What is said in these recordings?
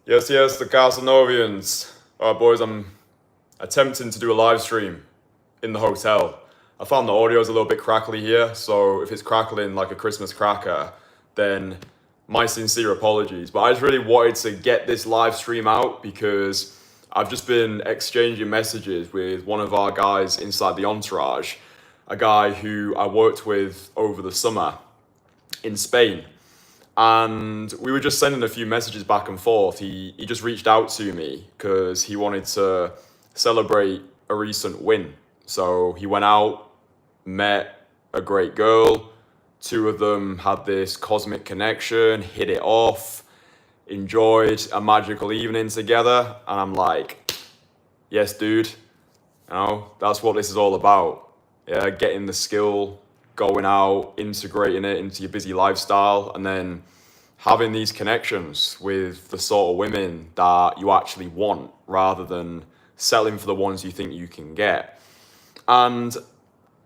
Yes, yes, the Castlenovians. Alright, boys, I'm attempting to do a live stream in the hotel. I found the audio's a little bit crackly here, so if it's crackling like a Christmas cracker, then my sincere apologies. But I just really wanted to get this live stream out because I've just been exchanging messages with one of our guys inside the Entourage, a guy who I worked with over the summer in Spain. And we were just sending a few messages back and forth. He just reached out to me because he wanted to celebrate a recent win. So he went out, met a great girl. Two of them had this cosmic connection, hit it off, enjoyed a magical evening together. And I'm like, yes, dude, that's what this is all about. Yeah, getting the skill, going out, integrating it into your busy lifestyle, and then having these connections with the sort of women that you actually want rather than settling for the ones you think you can get. And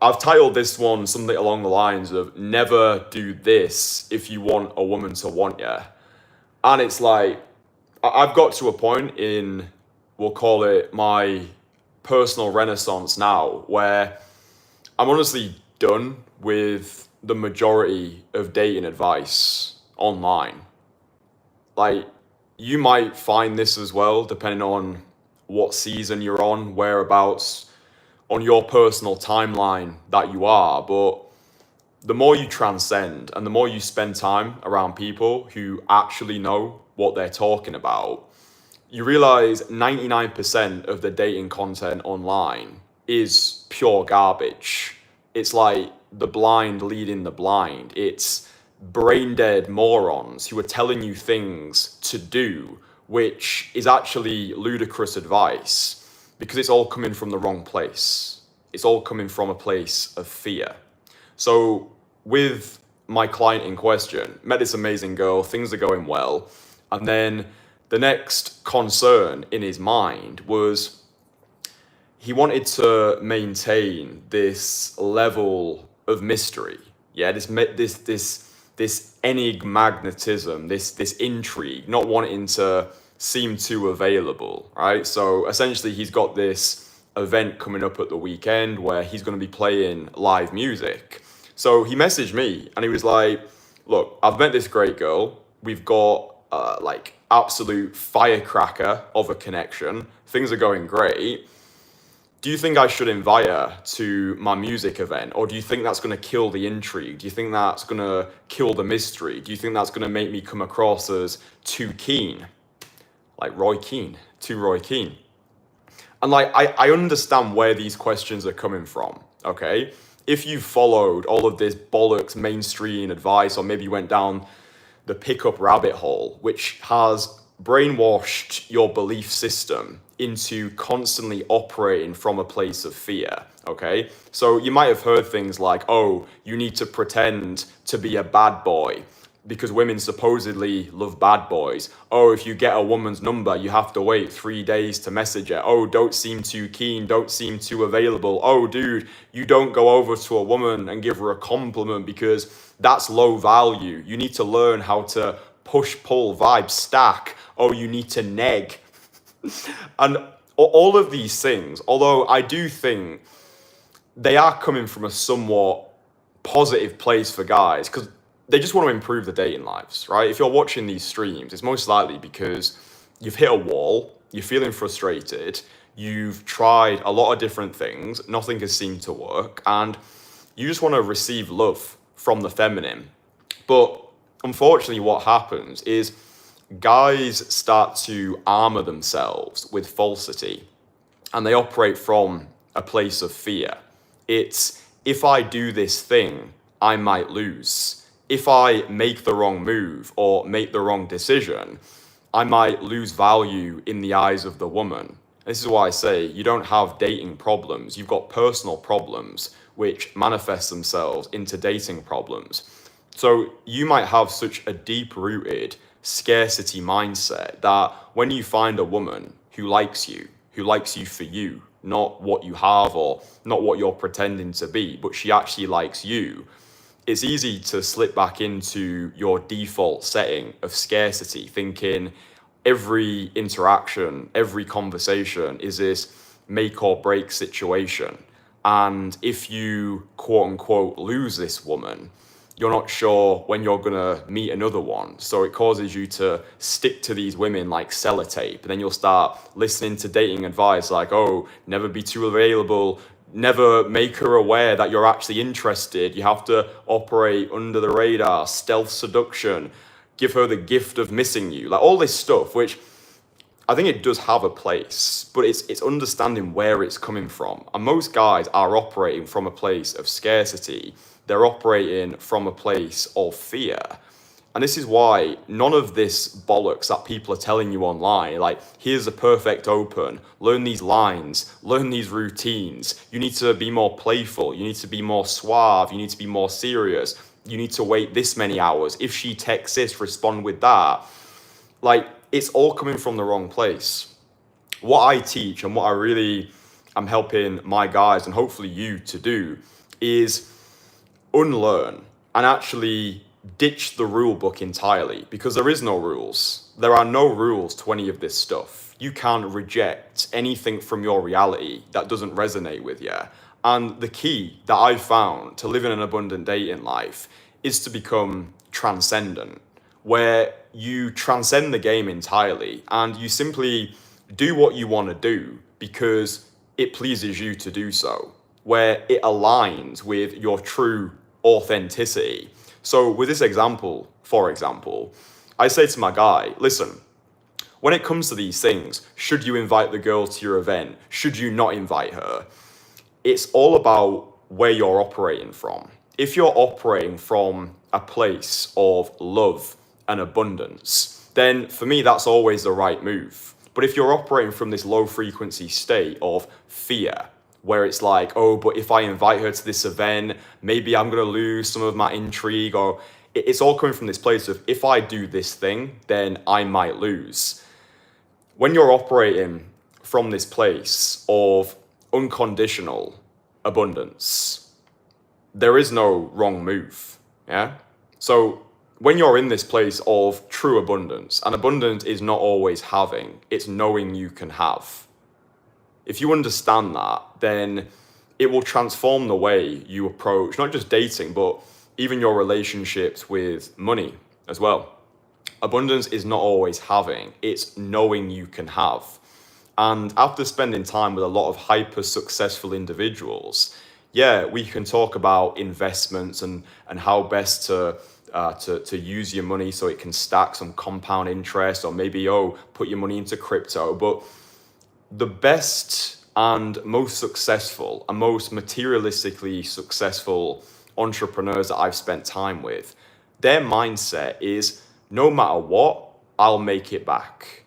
I've titled this one something along the lines of never do this if you want a woman to want you. And it's like, I've got to a point in, we'll call it my personal renaissance now, where I'm honestly done with the majority of dating advice online. Like, you might find this as well, depending on what season you're on, whereabouts on your personal timeline that you are. But the more you transcend and the more you spend time around people who actually know what they're talking about, you realize 99% of the dating content online is pure garbage. It's like the blind leading the blind. It's brain dead morons who are telling you things to do, which is actually ludicrous advice because it's all coming from the wrong place. It's all coming from a place of fear. So with my client in question, met this amazing girl, things are going well, and then the next concern in his mind was he wanted to maintain this level of mystery. Yeah, this enigmatism, this intrigue, not wanting to seem too available, right? So essentially he's got this event coming up at the weekend where he's going to be playing live music. So he messaged me and he was like, look, I've met this great girl. We've got like absolute firecracker of a connection. Things are going great. Do you think I should invite her to my music event? Or do you think that's going to kill the intrigue? Do you think that's going to kill the mystery? Do you think that's going to make me come across as too keen? Like Roy Keane, too Roy Keane. And like, I understand where these questions are coming from, okay? If you followed all of this bollocks mainstream advice, or maybe you went down the pickup rabbit hole, which has brainwashed your belief system into constantly operating from a place of fear, okay? So you might have heard things like, oh, you need to pretend to be a bad boy because women supposedly love bad boys. Oh, if you get a woman's number, you have to wait 3 days to message her. Oh, don't seem too keen, don't seem too available. Oh, dude, you don't go over to a woman and give her a compliment because that's low value. You need to learn how to push, pull, vibe, stack. Oh, you need to neg. And all of these things, although I do think they are coming from a somewhat positive place for guys, because they just want to improve their dating lives, right? If you're watching these streams, it's most likely because you've hit a wall, you're feeling frustrated, you've tried a lot of different things, nothing has seemed to work, and you just want to receive love from the feminine. But unfortunately, what happens is guys start to armor themselves with falsity, and they operate from a place of fear. It's, if I do this thing, I might lose. If I make the wrong move or make the wrong decision, I might lose value in the eyes of the woman. This is why I say you don't have dating problems. You've got personal problems which manifest themselves into dating problems. So you might have such a deep-rooted scarcity mindset that when you find a woman who likes you for you, not what you have or not what you're pretending to be, but she actually likes you, it's easy to slip back into your default setting of scarcity, thinking every interaction, every conversation is this make or break situation. And if you quote unquote lose this woman, you're not sure when you're gonna meet another one. So it causes you to stick to these women like sellotape. And then you'll start listening to dating advice like, oh, never be too available, never make her aware that you're actually interested. You have to operate under the radar, stealth seduction, give her the gift of missing you. Like all this stuff, which I think it does have a place, but it's understanding where it's coming from. And most guys are operating from a place of scarcity. They're operating from a place of fear. And this is why none of this bollocks that people are telling you online, like, here's a perfect open, learn these lines, learn these routines. You need to be more playful. You need to be more suave. You need to be more serious. You need to wait this many hours. If she texts this, respond with that. Like, it's all coming from the wrong place. What I teach and what I really am helping my guys and hopefully you to do is unlearn and actually ditch the rule book entirely, because there is no rules. There are no rules to any of this stuff. You can reject anything from your reality that doesn't resonate with you. And the key that I found to living an abundant dating life is to become transcendent, where you transcend the game entirely and you simply do what you want to do because it pleases you to do so, where it aligns with your true authenticity. So with this example, for example, I say to my guy, listen, when it comes to these things, should you invite the girl to your event? Should you not invite her? It's all about where you're operating from. If you're operating from a place of love and abundance, then for me, that's always the right move. But if you're operating from this low frequency state of fear, where it's like, oh, but if I invite her to this event, maybe I'm going to lose some of my intrigue, or it's all coming from this place of, if I do this thing, then I might lose. When you're operating from this place of unconditional abundance, there is no wrong move, yeah? So when you're in this place of true abundance, and abundance is not always having, it's knowing you can have. If you understand that, then it will transform the way you approach not just dating, but even your relationships with money as well. Abundance is not always having, it's knowing you can have. And after spending time with a lot of hyper successful individuals, yeah, we can talk about investments and how best to use your money so it can stack some compound interest, or maybe, put your money into crypto. But the best and most successful and most materialistically successful entrepreneurs that I've spent time with, their mindset is, no matter what, I'll make it back.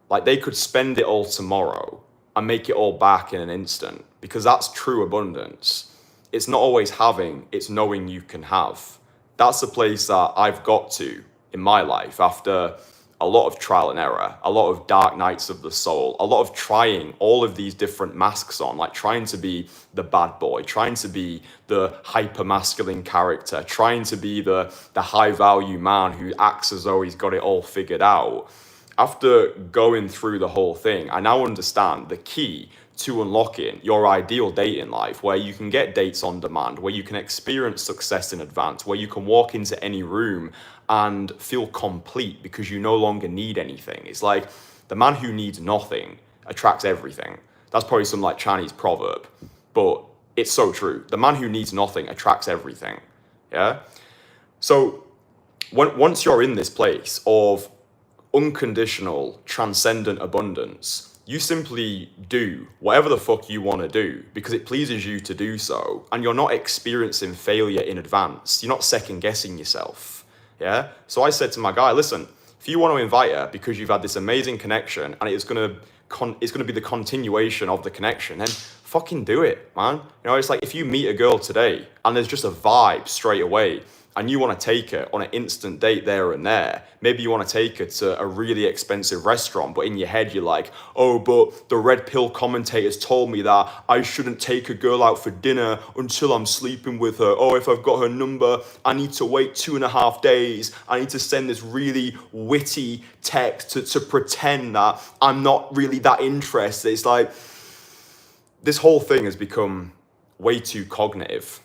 Like, they could spend it all tomorrow and make it all back in an instant, because that's true abundance. It's not always having, it's knowing you can have. That's the place that I've got to in my life after a lot of trial and error, a lot of dark nights of the soul, a lot of trying all of these different masks on, like trying to be the bad boy, trying to be the hyper masculine character, trying to be the high value man who acts as though he's got it all figured out. After going through the whole thing, I now understand the key to unlocking your ideal dating life, where you can get dates on demand, where you can experience success in advance, where you can walk into any room and feel complete because you no longer need anything. It's like, the man who needs nothing attracts everything. That's probably some like Chinese proverb, but it's so true. The man who needs nothing attracts everything. Yeah. So once you're in this place of unconditional, transcendent abundance, you simply do whatever the fuck you want to do because it pleases you to do so, and you're not experiencing failure in advance. You're not second guessing yourself. Yeah. So I said to my guy, listen, if you want to invite her because you've had this amazing connection and it's gonna be the continuation of the connection, then fucking do it, man. You know, it's like if you meet a girl today and there's just a vibe straight away, and you want to take her on an instant date there and there. Maybe you want to take her to a really expensive restaurant, but in your head you're like, oh, but the red pill commentators told me that I shouldn't take a girl out for dinner until I'm sleeping with her. Oh, if I've got her number, I need to wait 2.5 days. I need to send this really witty text to pretend that I'm not really that interested. It's like, this whole thing has become way too cognitive.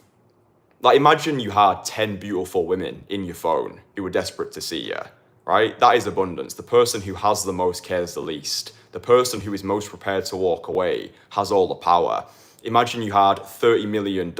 Like, imagine you had 10 beautiful women in your phone who were desperate to see you, right? That is abundance. The person who has the most cares the least. The person who is most prepared to walk away has all the power. Imagine you had $30 million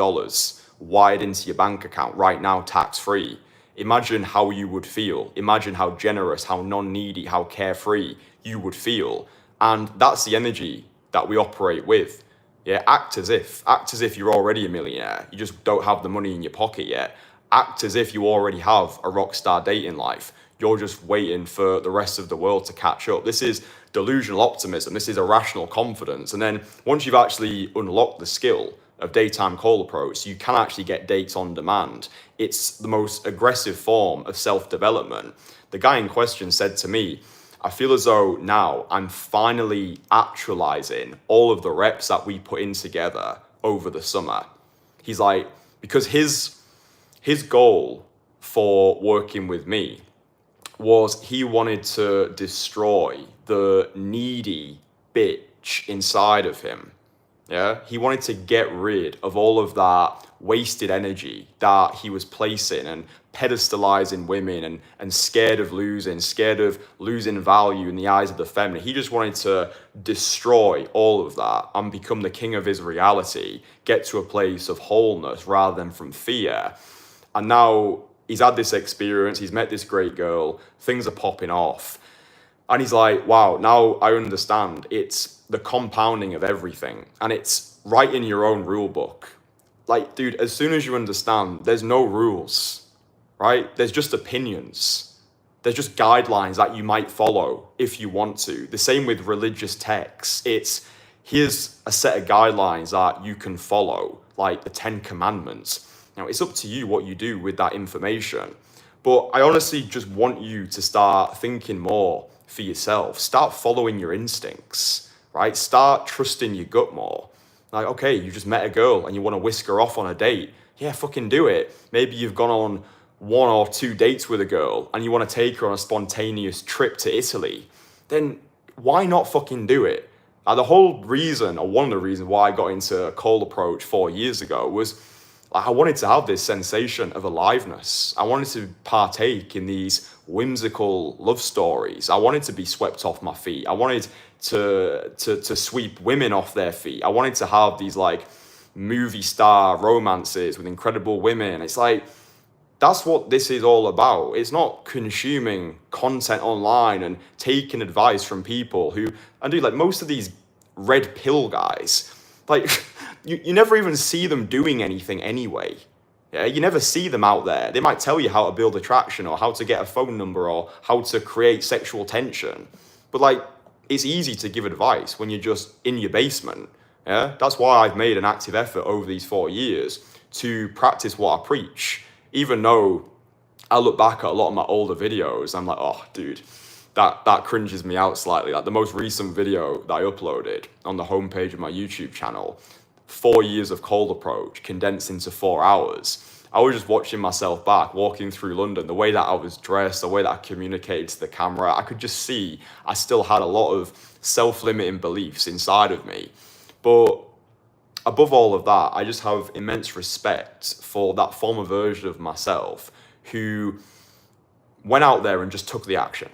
wired into your bank account right now, tax-free. Imagine how you would feel. Imagine how generous, how non-needy, how carefree you would feel. And that's the energy that we operate with. Yeah, act as if you're already a millionaire. You just don't have the money in your pocket yet. Act as if you already have a rock star dating life. You're just waiting for the rest of the world to catch up. This is delusional optimism. This is irrational confidence. And then once you've actually unlocked the skill of daytime call approach, you can actually get dates on demand. It's the most aggressive form of self-development. The guy in question said to me, I feel as though now I'm finally actualizing all of the reps that we put in together over the summer. He's like, because his goal for working with me was he wanted to destroy the needy bitch inside of him. Yeah, he wanted to get rid of all of that wasted energy that he was placing and pedestalizing women and scared of losing value in the eyes of the feminine. He just wanted to destroy all of that and become the king of his reality, get to a place of wholeness rather than from fear. And now he's had this experience, he's met this great girl, things are popping off. And he's like, wow, now I understand. It's the compounding of everything. And it's right in your own rule book. Like, dude, as soon as you understand, there's no rules, right? There's just opinions. There's just guidelines that you might follow if you want to. The same with religious texts. It's, here's a set of guidelines that you can follow, like the 10 Commandments. Now, it's up to you what you do with that information. But I honestly just want you to start thinking more for yourself. Start following your instincts, right? Start trusting your gut more. Like, okay, you just met a girl and you want to whisk her off on a date. Yeah, fucking do it. Maybe you've gone on 1 or 2 dates with a girl and you want to take her on a spontaneous trip to Italy. Then why not fucking do it? The whole reason, or one of the reasons why I got into a cold approach 4 years ago was I wanted to have this sensation of aliveness. I wanted to partake in these whimsical love stories. I wanted to be swept off my feet. I wanted to sweep women off their feet. I wanted to have these like movie star romances with incredible women. It's like, that's what this is all about. It's not consuming content online and taking advice from people who, and dude, like most of these red pill guys, like you never even see them doing anything anyway. Yeah, you never see them out there. They might tell you how to build attraction or how to get a phone number or how to create sexual tension. But like, it's easy to give advice when you're just in your basement. Yeah, that's why I've made an active effort over these 4 years to practice what I preach. Even though I look back at a lot of my older videos, I'm like, oh, dude, that cringes me out slightly. Like the most recent video that I uploaded on the homepage of my YouTube channel, 4 years of cold approach condensed into 4 hours. I was just watching myself back, walking through London, the way that I was dressed, the way that I communicated to the camera. I could just see I still had a lot of self-limiting beliefs inside of me. But above all of that, I just have immense respect for that former version of myself who went out there and just took the action,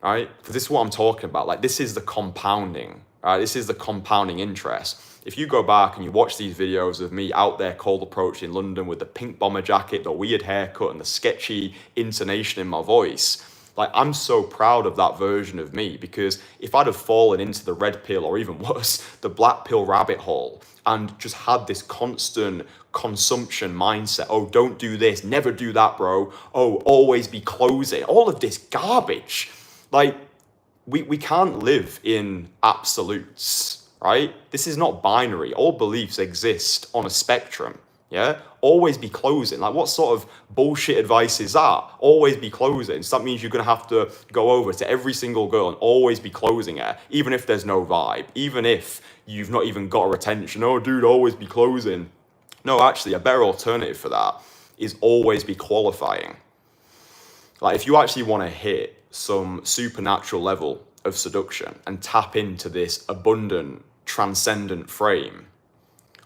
right? Because this is what I'm talking about. Like, this is the compounding, right? This is the compounding interest. If you go back and you watch these videos of me out there cold approach in London with the pink bomber jacket, the weird haircut and the sketchy intonation in my voice, like I'm so proud of that version of me, because if I'd have fallen into the red pill or even worse, the black pill rabbit hole and just had this constant consumption mindset, oh, don't do this, never do that, bro, oh, always be closing, all of this garbage, like we can't live in absolutes. Right? This is not binary. All beliefs exist on a spectrum. Yeah? always be closing. Like, what sort of bullshit advice is that? Always be closing. So that means you're going to have to go over to every single girl and always be closing her, even if there's no vibe, even if you've not even got her attention. Oh, dude, always be closing. No, actually, a better alternative for that is always be qualifying. Like, if you actually want to hit some supernatural level of seduction and tap into this abundant, transcendent frame,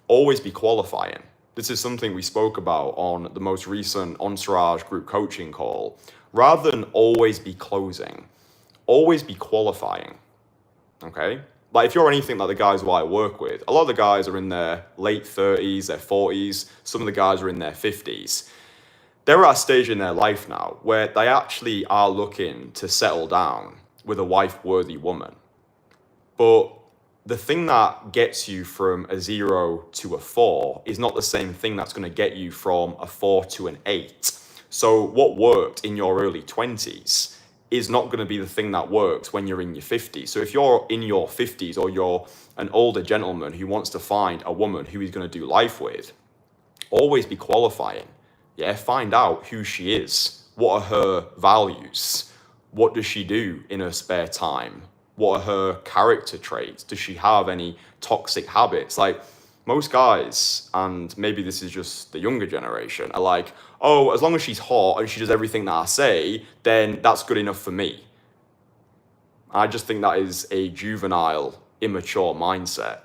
always be qualifying. This is something we spoke about on the most recent Entourage group coaching call. Rather than always be closing, always be qualifying, okay? Like, if you're anything like the guys who I work with, a lot of the guys are in their late 30s, their 40s, some of the guys are in their 50s. They're at a stage in their life now where they actually are looking to settle down with a wife-worthy woman. But the thing that gets you from a 0 to a 4 is not the same thing that's going to get you from a 4 to an 8. So what worked in your early 20s is not going to be the thing that works when you're in your 50s. So if you're in your 50s or you're an older gentleman who wants to find a woman who he's going to do life with, always be qualifying. Yeah, find out who she is. What are her values? What does she do in her spare time? What are her character traits? Does she have any toxic habits? Like, most guys, and maybe this is just the younger generation, are like, oh, as long as she's hot and she does everything that I say, then that's good enough for me. I just think that is a juvenile, immature mindset.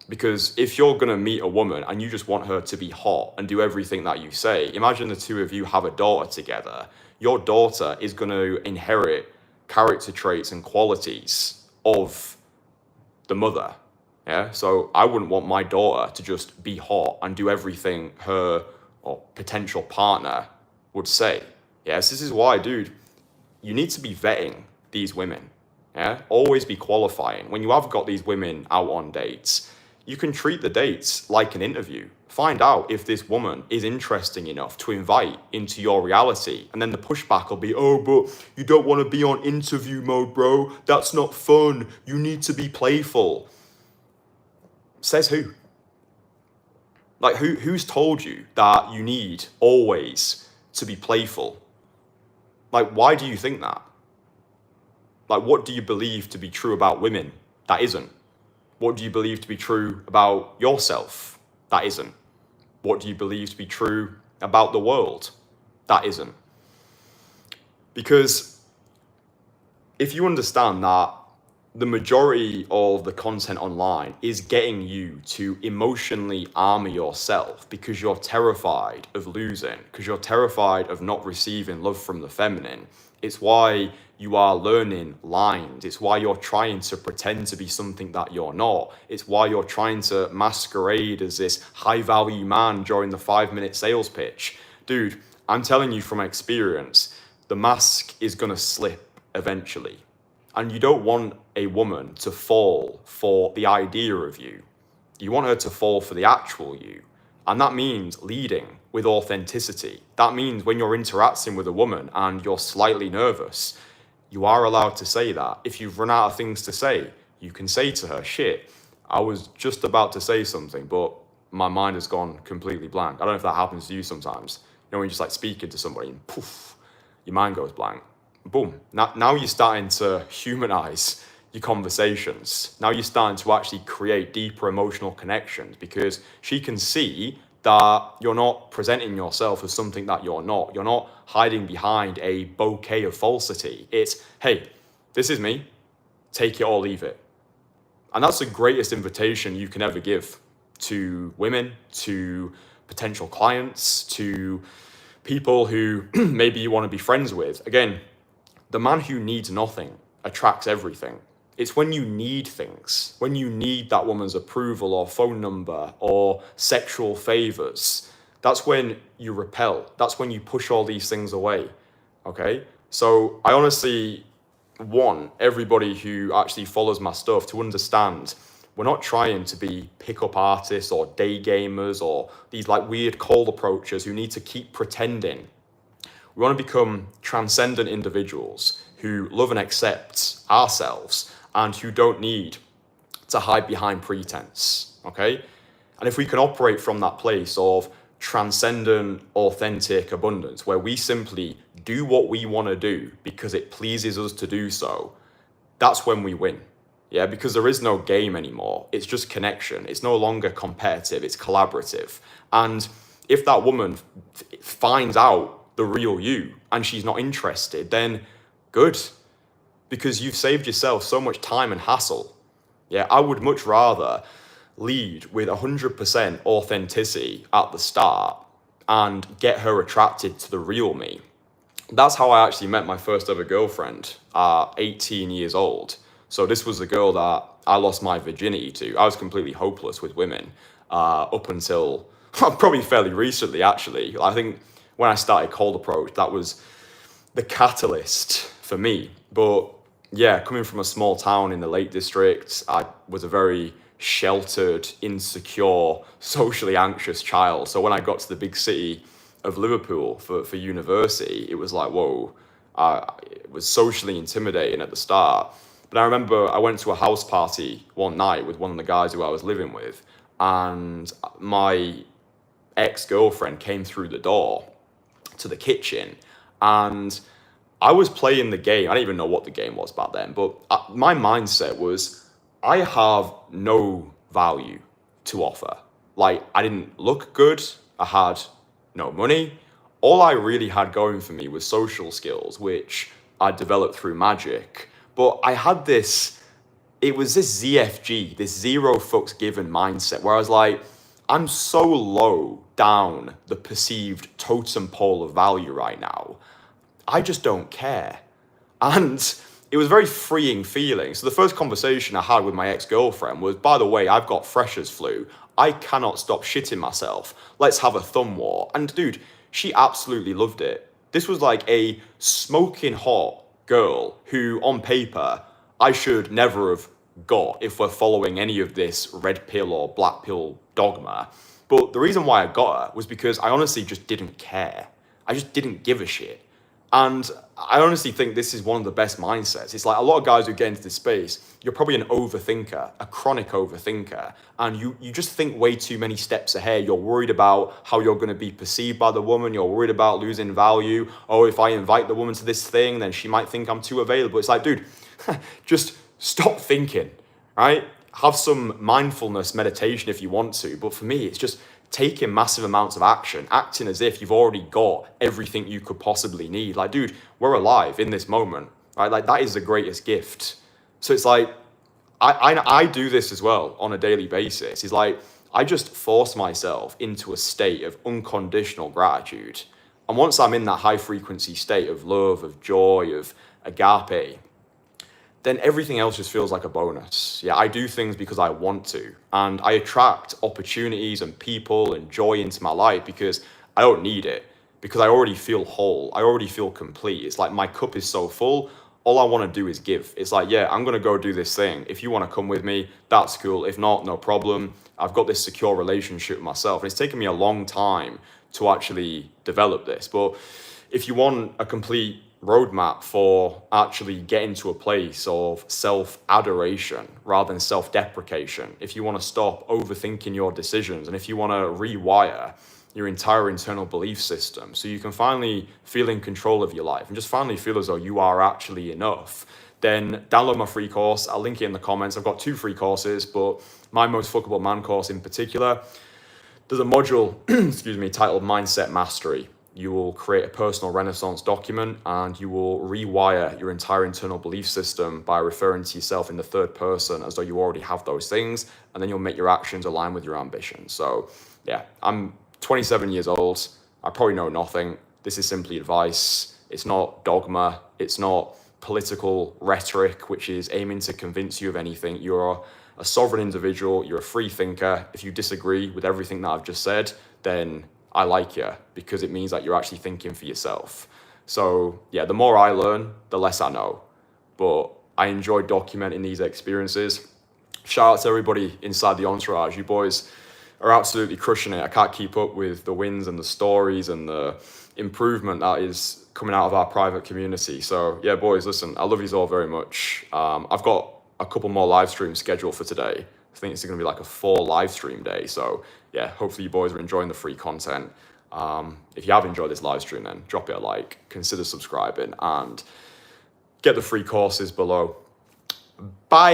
Because if you're going to meet a woman and you just want her to be hot and do everything that you say, imagine the two of you have a daughter together. Your daughter is going to inherit character traits and qualities of the mother. Yeah. So I wouldn't want my daughter to just be hot and do everything her or potential partner would say. Yes. This is why, dude, you need to be vetting these women. Yeah. Always be qualifying. When you have got these women out on dates, you can treat the dates like an interview. Find out if this woman is interesting enough to invite into your reality. And then the pushback will be, oh, but you don't want to be on interview mode, bro. That's not fun. You need to be playful. Says who? Like, who's told you that you need always to be playful? Like, why do you think that? Like, what do you believe to be true about women that isn't? What do you believe to be true about yourself? That isn't. What do you believe to be true about the world? That isn't. Because if you understand that the majority of the content online is getting you to emotionally armor yourself because you're terrified of losing, because you're terrified of not receiving love from the feminine, it's why you are learning lines. It's why you're trying to pretend to be something that you're not. It's why you're trying to masquerade as this high-value man during the 5-minute sales pitch. Dude, I'm telling you from experience, the mask is going to slip eventually. And you don't want a woman to fall for the idea of you. You want her to fall for the actual you. And that means leading with authenticity. That means when you're interacting with a woman and you're slightly nervous, you are allowed to say that. If you've run out of things to say, you can say to her, shit, I was just about to say something, but my mind has gone completely blank. I don't know if that happens to you sometimes. You know, when you're just like speaking to somebody and poof, your mind goes blank. Boom. Now you're starting to humanize your conversations. Now you're starting to actually create deeper emotional connections because she can see that you're not presenting yourself as something that you're not. You're not hiding behind a bouquet of falsity. It's, hey, this is me. Take it or leave it. And that's the greatest invitation you can ever give to women, to potential clients, to people who maybe you want to be friends with. Again, the man who needs nothing attracts everything. It's when you need things, when you need that woman's approval or phone number or sexual favors, that's when you repel. That's when you push all these things away, okay? So I honestly want everybody who actually follows my stuff to understand we're not trying to be pickup artists or day gamers or these like weird cold approaches who need to keep pretending. We want to become transcendent individuals who love and accept ourselves and who don't need to hide behind pretense, okay? And if we can operate from that place of transcendent, authentic abundance, where we simply do what we want to do because it pleases us to do so, that's when we win. Yeah, because there is no game anymore. It's just connection. It's no longer competitive, it's collaborative. And if that woman finds out the real you and she's not interested, then good, because you've saved yourself so much time and hassle. Yeah, I would much rather lead with 100% authenticity at the start and get her attracted to the real me. That's how I actually met my first ever girlfriend at 18 years old. So this was a girl that I lost my virginity to. I was completely hopeless with women up until probably fairly recently, actually. I think when I started Cold Approach, that was the catalyst for me. But yeah, coming from a small town in the Lake District, I was a very sheltered, insecure, socially anxious child. So when I got to the big city of Liverpool for university, it was like, whoa, it was socially intimidating at the start. But I remember I went to a house party one night with one of the guys who I was living with, and my ex-girlfriend came through the door to the kitchen, and I was playing the game. I didn't even know what the game was back then, but my mindset was, I have no value to offer. Like, I didn't look good, I had no money. All I really had going for me was social skills, which I developed through magic. But I had this, it was this ZFG, this zero fucks given mindset, where I was like, I'm so low down the perceived totem pole of value right now, I just don't care. And it was a very freeing feeling. So the first conversation I had with my ex-girlfriend was, by the way, I've got freshers flu. I cannot stop shitting myself. Let's have a thumb war. And dude, she absolutely loved it. This was like a smoking hot girl who, on paper, I should never have got if we're following any of this red pill or black pill dogma. But the reason why I got her was because I honestly just didn't care. I just didn't give a shit. And I honestly think this is one of the best mindsets. It's like a lot of guys who get into this space, you're probably an overthinker, a chronic overthinker, and you just think way too many steps ahead. You're worried about how you're going to be perceived by the woman. You're worried about losing value. Oh, if I invite the woman to this thing, then she might think I'm too available. It's like, dude, just stop thinking, right? Have some mindfulness meditation if you want to. But for me, it's just taking massive amounts of action, acting as if you've already got everything you could possibly need. Like, dude, we're alive in this moment, right? Like, that is the greatest gift. So it's like, I do this as well on a daily basis. It's like, I just force myself into a state of unconditional gratitude. And once I'm in that high frequency state of love, of joy, of agape, then everything else just feels like a bonus. Yeah, I do things because I want to. And I attract opportunities and people and joy into my life because I don't need it. Because I already feel whole. I already feel complete. It's like my cup is so full. All I want to do is give. It's like, yeah, I'm going to go do this thing. If you want to come with me, that's cool. If not, no problem. I've got this secure relationship with myself. And it's taken me a long time to actually develop this. But if you want a complete roadmap for actually getting to a place of self-adoration rather than self-deprecation, if you want to stop overthinking your decisions, and if you want to rewire your entire internal belief system so you can finally feel in control of your life and just finally feel as though you are actually enough, then download my free course. I'll link it in the comments. I've got 2 free courses, but my Most Fuckable Man course in particular, there's a module titled Mindset Mastery. You will create a personal renaissance document and you will rewire your entire internal belief system by referring to yourself in the third person as though you already have those things, and then you'll make your actions align with your ambition. So yeah, I'm 27 years old. I probably know nothing. This is simply advice. It's not dogma. It's not political rhetoric, which is aiming to convince you of anything. You're a sovereign individual. You're a free thinker. If you disagree with everything that I've just said, then I like you, because it means that you're actually thinking for yourself. So yeah, the more I learn, the less I know. But I enjoy documenting these experiences. Shout out to everybody inside the Entourage. You boys are absolutely crushing it. I can't keep up with the wins and the stories and the improvement that is coming out of our private community. So yeah, boys, listen, I love you all very much. I've got a couple more live streams scheduled for today. I think it's going to be like a 4 live stream day. So yeah, hopefully you boys are enjoying the free content. If you have enjoyed this live stream, then drop it a like, consider subscribing, and get the free courses below. Bye.